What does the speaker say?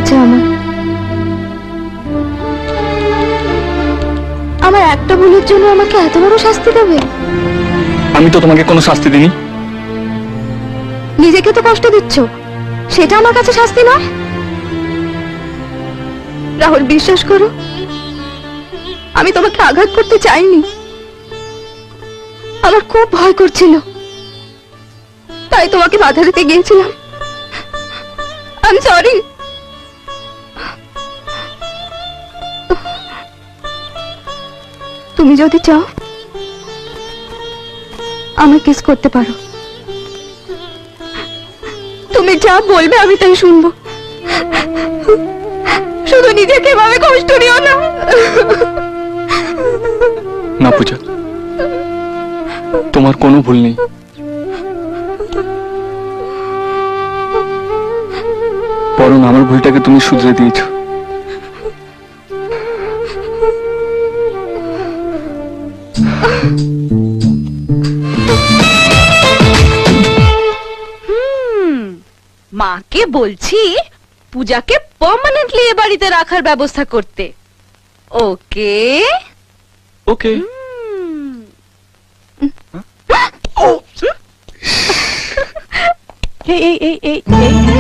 হচ্ছে আমার একটা ভুলের জন্য আমাকে এত বড় শাস্তি দেবে? আমি তো তোমাকে কোনো শাস্তি দিইনি। নিজেকে তো কষ্ট দিচ্ছ, সেটা আমার কাছে শাস্তি নয়। রাহুল, বিশ্বাস করো, আমি তোমাকে আঘাত করতে চাইনি। আমার খুব ভয় করছিল, তাই তোমাকে বাধা দিতে গিয়েছিলাম। I am sorry. তুমি যদি চাও আমায় কিস করতে পারো। তুমি যা বলবে আমি তাই শুনবো। শুধু নিজেকে এভাবে কষ্ট দিও না। না পূজা, তোমার কোনো ভুল নেই। বরং আমার ভুলটাকে তুমি শুধরে দিয়েছো। মাকে বলছি পূজাকে পার্মানেন্টলি এ বাড়িতে রাখার ব্যবস্থা করতে। ওকে ওকে। এই